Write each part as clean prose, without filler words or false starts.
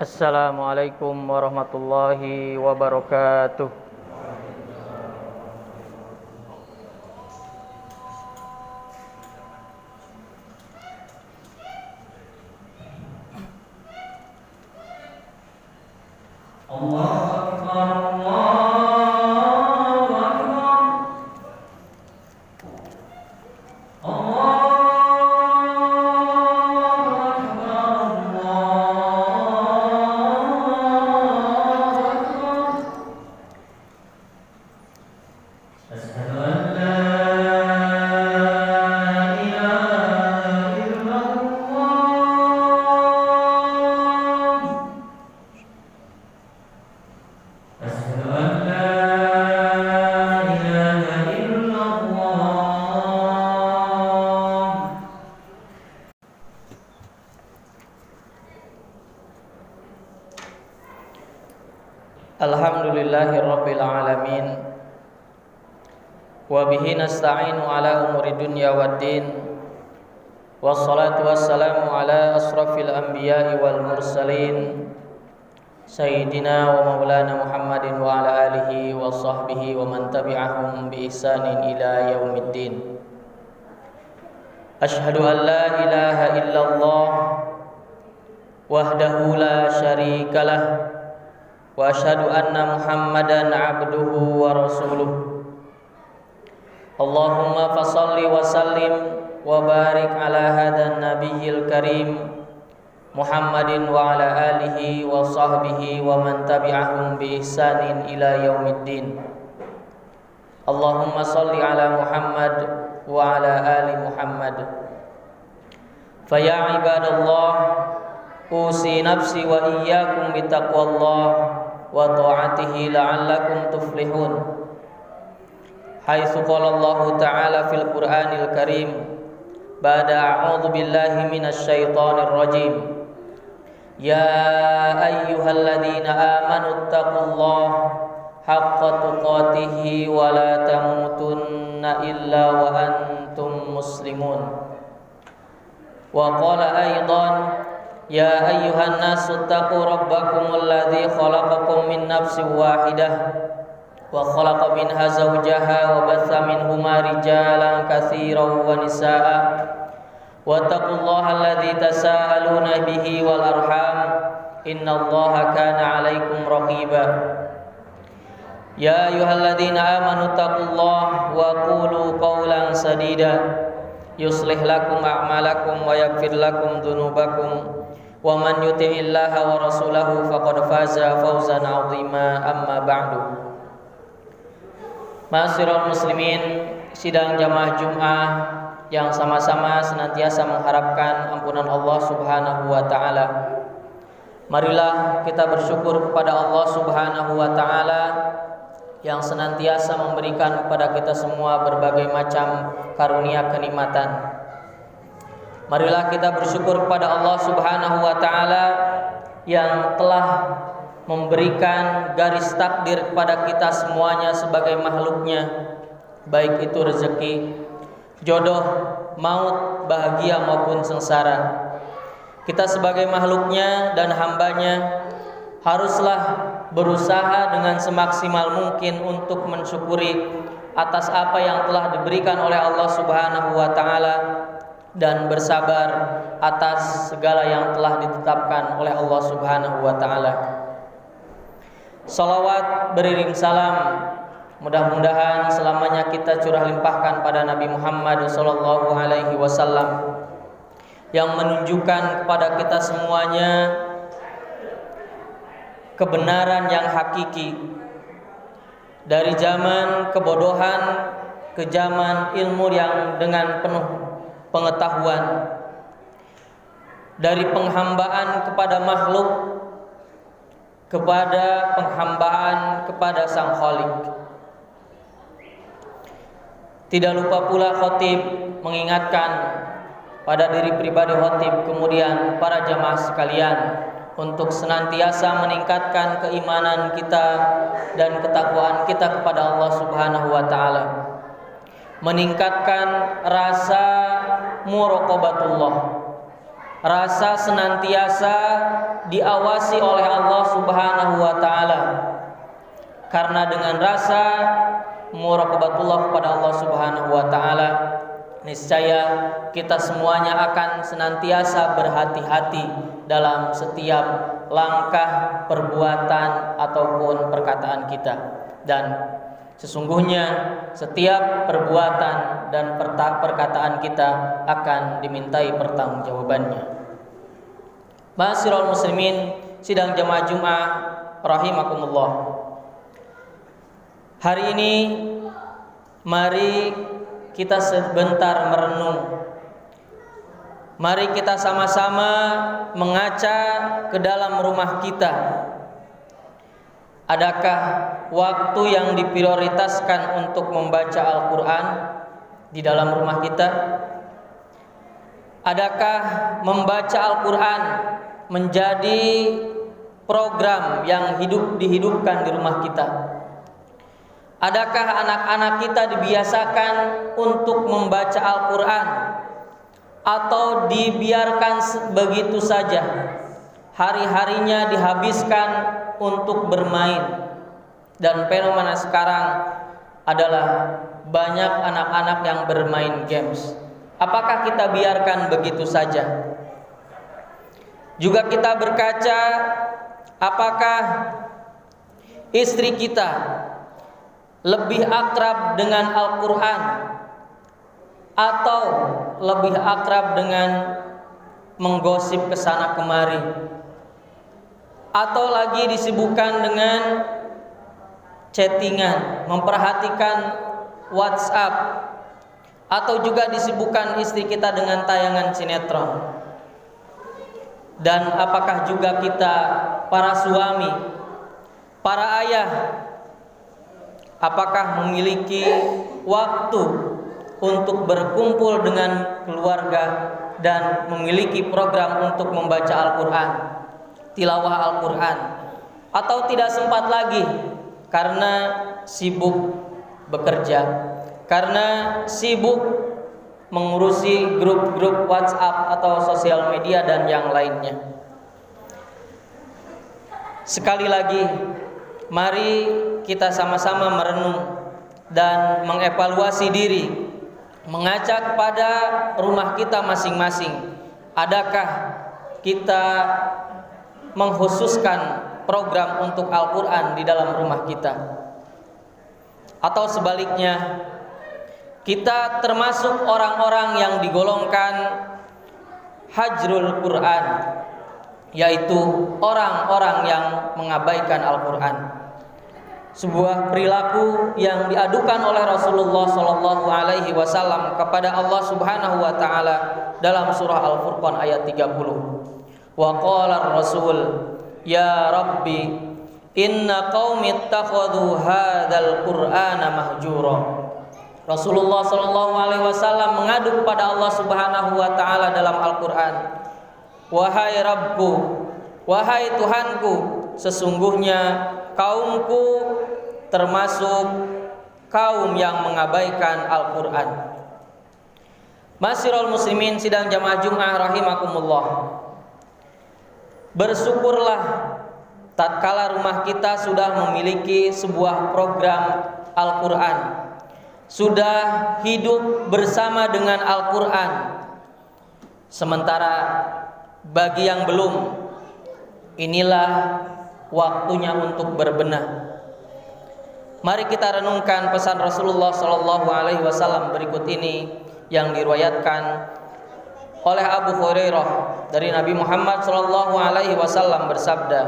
Assalamualaikum warahmatullahi wabarakatuh. Allahu Akbar, Allahu Akbar, Asyhadu an la ilaha illallah. Asyhadu an la ilaha illallah. Alhamdulillahirabbil alamin. Wa bihi nasta'inu ala umuri dunya waddin. Wassalatu wassalamu ala asrafil anbiya'i wal mursalin Sayyidina wa maulana Muhammadin wa ala alihi wa sahbihi wa man tabi'ahum bi ihsanin ila yaumiddin. Ashhadu an la ilaha illallah wahdahu la syarikalah wa asyhadu anna Muhammadan abduhu wa rasuluh. Allahumma fassalli wa sallim wa barik ala hadan nabiyyil karim Muhammadin wa ala alihi wa sahbihi wa man tabi'ahum bi ihsanin ila yaumiddin. Allahumma salli ala Muhammad wa ala ali Muhammad. Fa ya ibadallah, usi nafsi wa iyyakum bi taqwallah wa ta'atihi la'allakum tuflihun. Haitsu qala Allah Ta'ala fil Qur'anil Karim ba'da a'udzu billahi minasy syaithanir rajim. Ya ayyuhalladzina amanu taqullaha haqqa tuqatih wa la tamutunna illa wa antum muslimun. Wa qala aidan ya ayyuhan nasu taqu rabbakumul ladzi khalaqakum min nafsin wahidah wa khalaqa minha zawjaha wa batha minhuma rijalan katsiran wa nisaa'a wattaqullaha alladzi tasaaluna bihi wal arham innallaha kana 'alaikum raqiba. Ya ayyuhalladzina amanu taqullaha wa qulu qawlan sadida yuslih lakum a'malakum wa yaghfir lakum dzunubakum wa man yuti'illaha wa rasulahu faqad faza fawzan 'azima. Amma ba'du. Ma'asyiral muslimin, sidang jamaah Jumat yang sama-sama senantiasa mengharapkan ampunan Allah Subhanahu wa taala. Marilah kita bersyukur kepada Allah Subhanahu wa taala yang senantiasa memberikan kepada kita semua berbagai macam karunia kenikmatan. Marilah kita bersyukur kepada Allah Subhanahu wa taala yang telah memberikan garis takdir kepada kita semuanya sebagai makhluknya, baik itu rezeki, jodoh, maut, bahagia maupun sengsara. Kita sebagai makhluknya dan hambanya haruslah berusaha dengan semaksimal mungkin untuk mensyukuri atas apa yang telah diberikan oleh Allah Subhanahu wa taala dan bersabar atas segala yang telah ditetapkan oleh Allah Subhanahu wa taala. Salawat beriring salam mudah-mudahan selamanya kita curah limpahkan pada Nabi Muhammad sallallahu alaihi wasallam yang menunjukkan kepada kita semuanya kebenaran yang hakiki, dari zaman kebodohan ke zaman ilmu yang dengan penuh pengetahuan, dari penghambaan kepada makhluk kepada penghambaan kepada Sang Khalik. Tidak lupa pula khatib mengingatkan pada diri pribadi khatib, kemudian para jamaah sekalian, untuk senantiasa meningkatkan keimanan kita dan ketakwaan kita kepada Allah Subhanahu wa taala. Meningkatkan rasa muraqabatullah, rasa senantiasa diawasi oleh Allah Subhanahu wa taala. Karena dengan rasa muraqabatullah kepada Allah Subhanahu wa taala, niscaya kita semuanya akan senantiasa berhati-hati dalam setiap langkah, perbuatan ataupun perkataan kita. Dan sesungguhnya setiap perbuatan dan perkataan kita akan dimintai pertanggungjawabannya. Ma'asyiral muslimin, sidang jamaah Jumat rahimakumullah. Hari ini mari kita sebentar merenung. Mari kita sama-sama mengaca ke dalam rumah kita. Adakah waktu yang diprioritaskan untuk membaca Al-Quran di dalam rumah kita? Adakah membaca Al-Quran menjadi program yang dihidupkan di rumah kita? Adakah anak-anak kita dibiasakan untuk membaca Al-Quran atau dibiarkan begitu saja, hari-harinya dihabiskan untuk bermain? Dan fenomena sekarang adalah banyak anak-anak yang bermain games. Apakah kita biarkan begitu saja? Juga kita berkaca, apakah istri kita lebih akrab dengan Al-Quran atau lebih akrab dengan menggosip kesana kemari, atau lagi disibukkan dengan chattingan, memperhatikan WhatsApp, atau juga disibukkan istri kita dengan tayangan sinetron? Dan apakah juga kita para suami, para ayah, apakah memiliki waktu untuk berkumpul dengan keluarga dan memiliki program untuk membaca Al-Quran, tilawah Al-Quran, atau tidak sempat lagi karena sibuk bekerja, karena sibuk mengurusi grup-grup WhatsApp atau sosial media dan yang lainnya? Sekali lagi, mari kita sama-sama merenung dan mengevaluasi diri, mengaca kepada rumah kita masing-masing. Adakah kita mengkhususkan program untuk Al-Quran di dalam rumah kita? Atau sebaliknya, kita termasuk orang-orang yang digolongkan hajrul Quran, yaitu orang-orang yang mengabaikan Al-Quran. Sebuah perilaku yang diadukan oleh Rasulullah SAW kepada Allah Subhanahu wa taala dalam surah Al-Furqan ayat 30. Wa qala ar-rasul ya rabbi inna qaumi ittakhadhu hadzal qur'ana mahjura. Rasulullah SAW mengadu kepada Allah Subhanahu wa taala dalam Al-Quran, wahai Rabbku, wahai Tuhanku, sesungguhnya kaumku termasuk kaum yang mengabaikan Al-Quran. Ma'asyiral muslimin, sidang jamaah Jumat rahimakumullah. Bersyukurlah tatkala rumah kita sudah memiliki sebuah program Al-Quran, sudah hidup bersama dengan Al-Quran. Sementara bagi yang belum, inilah waktunya untuk berbenah. Mari kita renungkan pesan Rasulullah SAW berikut ini yang diriwayatkan oleh Abu Hurairah dari Nabi Muhammad SAW bersabda,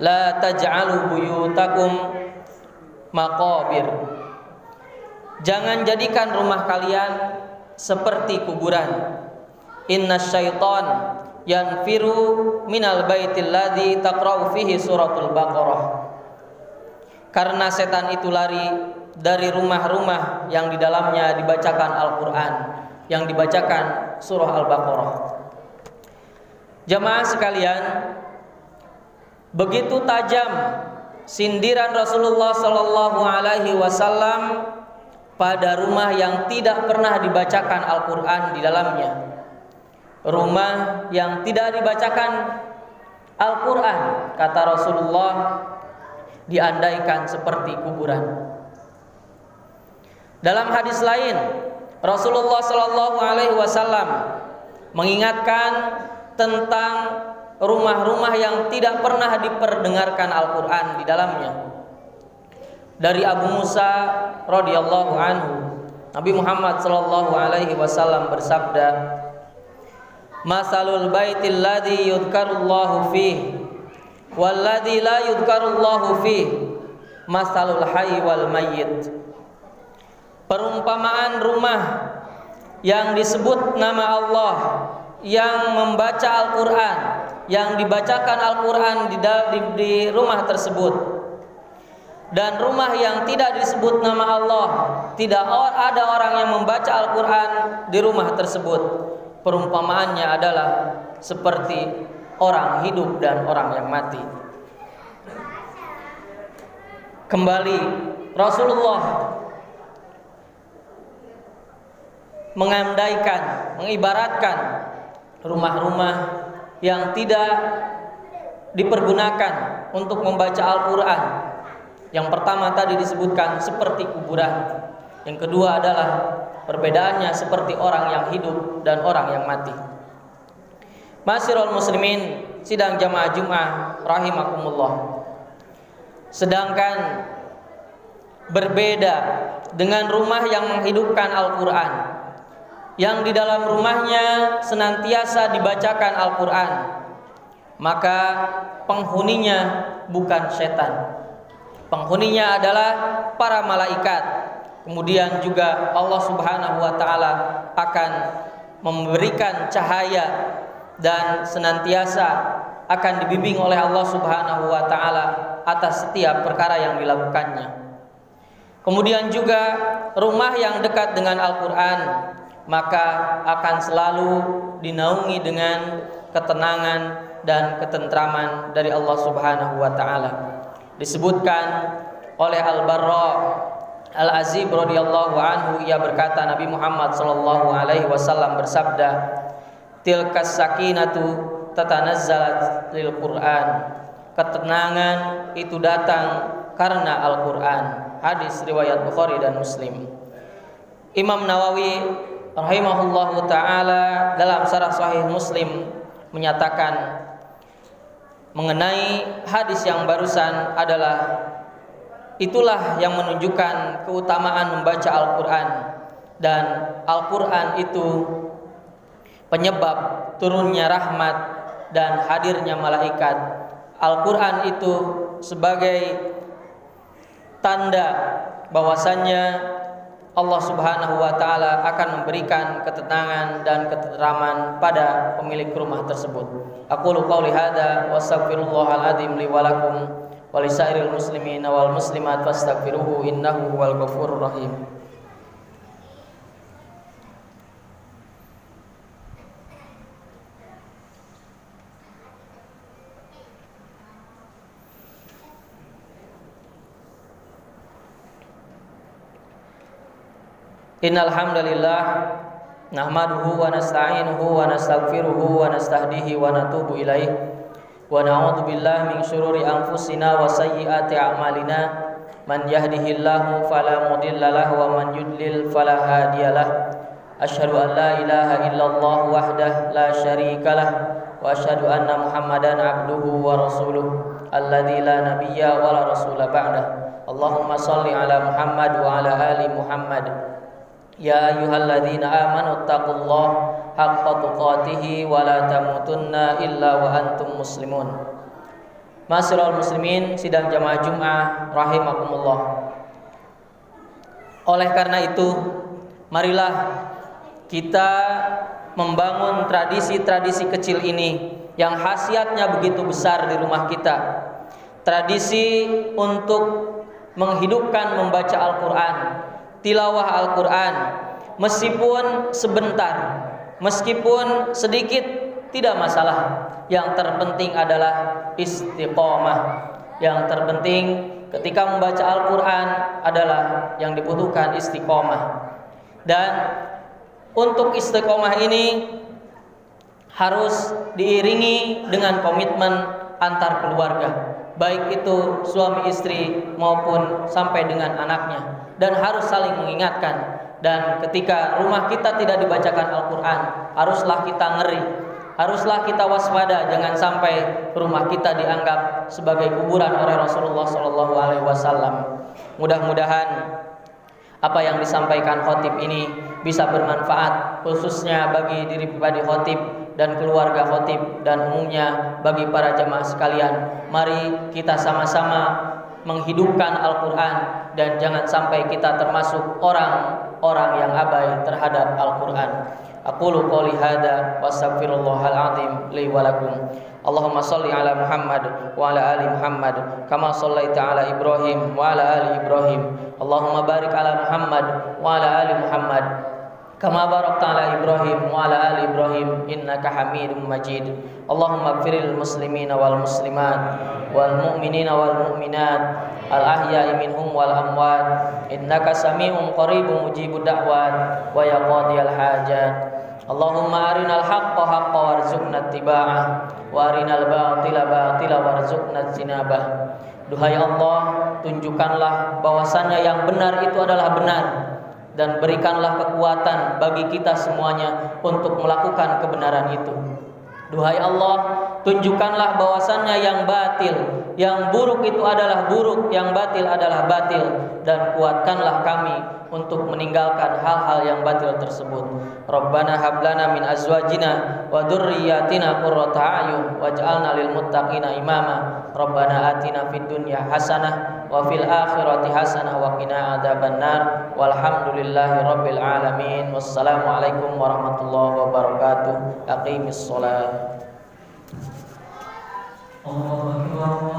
la taj'alu buyutakum maqabir. Jangan jadikan rumah kalian seperti kuburan. Inna syaitan yanfiru minal baitil ladzi taqra'u fihi suratul Baqarah. Karena setan itu lari dari rumah-rumah yang di dalamnya dibacakan Al-Quran, yang dibacakan surah Al-Baqarah. Jamaah sekalian, begitu tajam sindiran Rasulullah SAW pada rumah yang tidak pernah dibacakan Al-Quran di dalamnya. rumah yang tidak dibacakan Al-Quran, kata Rasulullah, diandaikan seperti kuburan. Dalam hadis lain, Rasulullah Shallallahu Alaihi Wasallam mengingatkan tentang rumah-rumah yang tidak pernah diperdengarkan Al-Quran di dalamnya. Dari Abu Musa radhiyallahu anhu, Nabi Muhammad Shallallahu Alaihi Wasallam bersabda, "Masalul baitil ladzi yudhkarullahu fihi wal ladzi la yudhkarullahu fihi, masalul hayy wal mayyit." Perumpamaan rumah yang disebut nama Allah, yang membaca Al-Quran, yang dibacakan Al-Quran di rumah tersebut, dan rumah yang tidak disebut nama Allah, tidak ada orang yang membaca Al-Quran di rumah tersebut, perumpamaannya adalah seperti orang hidup dan orang yang mati. Kembali Rasulullah mengibaratkan rumah-rumah yang tidak dipergunakan untuk membaca Al-Quran. Yang pertama tadi disebutkan seperti kuburan. Yang kedua adalah perbedaannya seperti orang yang hidup dan orang yang mati. Ma'asyiral muslimin, sidang jamaah Jumat rahimakumullah. Sedangkan berbeda dengan rumah yang menghidupkan Al-Quran, yang di dalam rumahnya senantiasa dibacakan Al-Quran, maka penghuninya bukan setan. Penghuninya adalah para malaikat. Kemudian juga Allah Subhanahu wa taala akan memberikan cahaya dan senantiasa akan dibimbing oleh Allah Subhanahu wa taala atas setiap perkara yang dilakukannya. Kemudian juga rumah yang dekat dengan Al-Quran, maka akan selalu dinaungi dengan ketenangan dan ketentraman dari Allah Subhanahu wa taala. Disebutkan oleh Al-Barra Al-Azib radhiyallahu anhu, ia berkata, Nabi Muhammad sallallahu alaihi wasallam bersabda, "Tilkas sakinatu tatanazzalat lil Qur'an." Ketenangan itu datang karena Al-Qur'an. Hadis riwayat Bukhari dan Muslim. Imam Nawawi rahimahullahu taala dalam Syarah Sahih Muslim menyatakan mengenai hadis yang barusan adalah itulah yang menunjukkan keutamaan membaca Al-Quran, dan Al-Quran itu penyebab turunnya rahmat dan hadirnya malaikat. Al-Quran itu sebagai tanda bahwasannya Allah Subhanahu wa taala akan memberikan ketenangan dan ketentraman pada pemilik rumah tersebut. Aqulu qouli hadza wa astaghfirullahal adzim li wa lakum wa lisairil muslimin wal muslimat fastaghfiruhu innahu huwal ghafurur rahim. Innal hamdalillah nahmaduhu wa nasta'inuhu wa nastaghfiruhu wa nastahdihi wa natubu ilaih wa na'udzu billahi min syururi anfusina wa sayyiati a'malina man yahdihillahu fala mudilla lahu wa man yudlil fala hadiyalah. Asyhadu an la ilaha illallah wahdahu la syarikalah wa asyhadu anna Muhammadan abduhu wa rasuluh alladzi la nabiyya wa la rasula ba'dah. Allahumma shalli ala Muhammad wa ala ali Muhammad. Ya ayyuhalladzina amanu taqullaha haqqa tuqatih wa la tamutunna illa wa antum muslimun. Ma'asyiral muslimin, sidang jamaah Jumat rahimakumullah. Oleh karena itu, marilah kita membangun tradisi-tradisi kecil ini yang khasiatnya begitu besar di rumah kita. Tradisi untuk menghidupkan membaca Al-Quran, tilawah Al-Quran, meskipun sebentar, meskipun sedikit, tidak masalah. Yang terpenting adalah istiqomah. Yang terpenting ketika membaca Al-Quran adalah yang dibutuhkan istiqomah. Dan untuk istiqomah ini harus diiringi dengan komitmen antar keluarga, baik itu suami istri maupun sampai dengan anaknya, dan harus saling mengingatkan. Dan ketika rumah kita tidak dibacakan Al-Quran, haruslah kita ngeri, haruslah kita waspada, jangan sampai rumah kita dianggap sebagai kuburan oleh Rasulullah SAW. Mudah-mudahan apa yang disampaikan khotib ini bisa bermanfaat, khususnya bagi diri pribadi khotib dan keluarga khotib, dan umumnya bagi para jamaah sekalian. Mari kita sama-sama menghidupkan Al-Quran, dan jangan sampai kita termasuk orang-orang yang abai terhadap Al-Quran. Aqulu qouli hadza wa astaghfirullahal azim li wa lakum. Allahumma shalli ala Muhammad wa ala ali Muhammad kama shallaita ala Ibrahim wa ala ali Ibrahim. Allahumma barik ala Muhammad wa ala ali Muhammad kama barakta ala Ibrahim wa ala ali Ibrahim innaka Hamidum Majid. Allahumma ighfiril muslimina wal muslimat wal mu'minina wal mu'minat al ahya'i minhum wal amwat innaka sami'un qaribun mujibud da'wat wa ya qadiyal hajat. Allahumma arinal haqqa haqqa warzuqna ittiba'ah wa arinal batila batila warzuqna ijtinabah. Duhai Allah, tunjukkanlah bahwasannya yang benar itu adalah benar, dan berikanlah kekuatan bagi kita semuanya untuk melakukan kebenaran itu. Duhai Allah, tunjukkanlah bahwasannya yang batil, yang buruk itu adalah buruk, yang batil adalah batil, dan kuatkanlah kami untuk meninggalkan hal-hal yang batil tersebut. Rabbana hab lana min azwajina wa dzurriyyatina qurrata a'yun waj'alna lil muttaqina imama. Rabbana atina fid dunya hasanah wa fil akhirati hasanah wa qina adzabannar. Walhamdulillahi rabbil alamin. Wassalamu alaikum warahmatullahi wabarakatuh. Aqimis shalah. Allahu akbar.